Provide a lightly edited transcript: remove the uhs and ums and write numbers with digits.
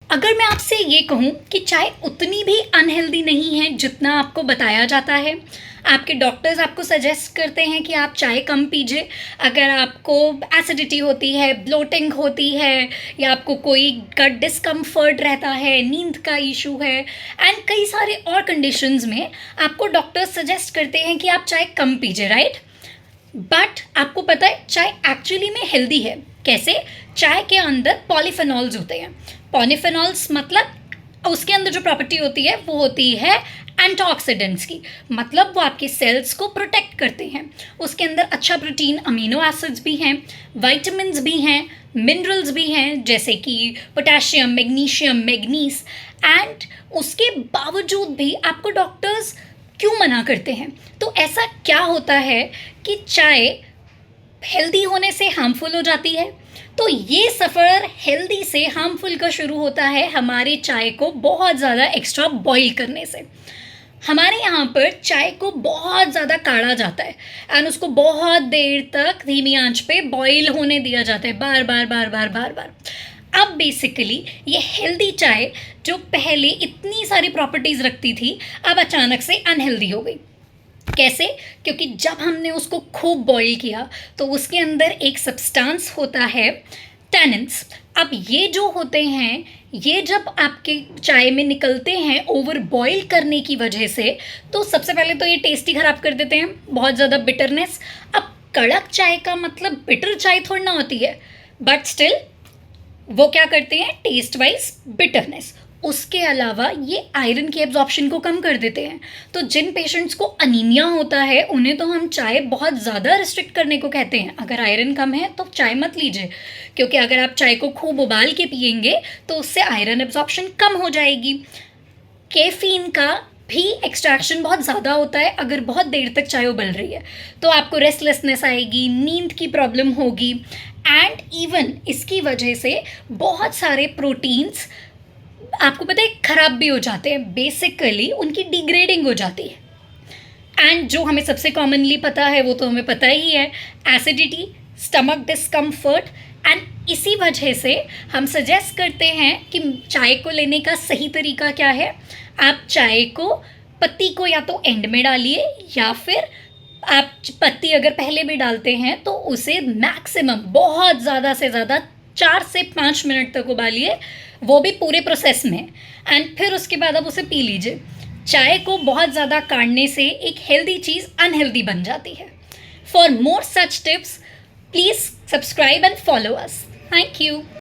अगर मैं आपसे ये कहूँ कि चाय उतनी भी अनहेल्दी नहीं है जितना आपको बताया जाता है, आपके डॉक्टर्स आपको सजेस्ट करते हैं कि आप चाय कम पीजिए। अगर आपको एसिडिटी होती है, ब्लोटिंग होती है, या आपको कोई गट डिस्कम्फर्ट रहता है, नींद का इशू है एंड कई सारे और कंडीशंस में आपको डॉक्टर्स सजेस्ट करते हैं कि आप चाय कम पीजिए, राइट? बट आपको पता है चाय एक्चुअली में हेल्दी है। कैसे? चाय के अंदर पॉलीफेनॉल्स होते हैं। पॉलीफेनॉल्स मतलब उसके अंदर जो प्रॉपर्टी होती है वो होती है एंटीऑक्सीडेंट्स की, मतलब वो आपके सेल्स को प्रोटेक्ट करते हैं। उसके अंदर अच्छा प्रोटीन, अमीनो एसिड्स भी हैं, वाइटामिन भी हैं, मिनरल्स भी हैं जैसे कि पोटेशियम, मैग्नीशियम, मैग्नीज। एंड उसके बावजूद भी आपको डॉक्टर्स क्यों मना करते हैं? तो ऐसा क्या होता है कि चाय हेल्दी होने से हार्मफुल हो जाती है? तो ये सफ़र हेल्दी से हार्मफुल का शुरू होता है हमारे चाय को बहुत ज़्यादा एक्स्ट्रा बॉईल करने से। हमारे यहाँ पर चाय को बहुत ज़्यादा काढ़ा जाता है एंड उसको बहुत देर तक धीमी आंच पे बॉईल होने दिया जाता है, बार बार बार बार बार बार। अब बेसिकली ये हेल्दी चाय जो पहले इतनी सारी प्रॉपर्टीज़ रखती थी, अब अचानक से अनहेल्दी हो गई। कैसे? क्योंकि जब हमने उसको खूब बॉईल किया तो उसके अंदर एक सब्सटेंस होता है टैनिन्स। अब ये जो होते हैं, ये जब आपके चाय में निकलते हैं ओवर बॉईल करने की वजह से, तो सबसे पहले तो ये टेस्ट ही ख़राब कर देते हैं, बहुत ज़्यादा बिटरनेस। अब कड़क चाय का मतलब बिटर चाय थोड़ी ना होती है, बट स्टिल वो क्या करते हैं, टेस्ट वाइज बिटरनेस। उसके अलावा ये आयरन के एब्जॉर्प्शन को कम कर देते हैं। तो जिन पेशेंट्स को अनीमिया होता है उन्हें तो हम चाय बहुत ज़्यादा रिस्ट्रिक्ट करने को कहते हैं। अगर आयरन कम है तो चाय मत लीजिए, क्योंकि अगर आप चाय को खूब उबाल के पियेंगे तो उससे आयरन एब्जॉर्प्शन कम हो जाएगी। कैफीन का भी एक्सट्रैक्शन बहुत ज़्यादा होता है अगर बहुत देर तक चाय उबल रही है, तो आपको रेस्टलेसनेस आएगी, नींद की प्रॉब्लम होगी एंड इवन इसकी वजह से बहुत सारे प्रोटीन्स आपको पता है ख़राब भी हो जाते हैं, बेसिकली उनकी डिग्रेडिंग हो जाती है। एंड जो हमें सबसे कॉमनली पता है वो तो हमें पता ही है, एसिडिटी, स्टमक डिस्कम्फर्ट। एंड इसी वजह से हम सजेस्ट करते हैं कि चाय को लेने का सही तरीका क्या है। आप चाय को पत्ती को या तो एंड में डालिए, या फिर आप पत्ती अगर पहले भी डालते हैं तो उसे मैक्सिमम बहुत ज़्यादा से ज़्यादा 4 से 5 मिनट तक उबालिए, वो भी पूरे प्रोसेस में, एंड फिर उसके बाद आप उसे पी लीजिए। चाय को बहुत ज़्यादा काढ़ने से एक हेल्दी चीज़ अनहेल्दी बन जाती है। For more such tips please subscribe and follow us. Thank you.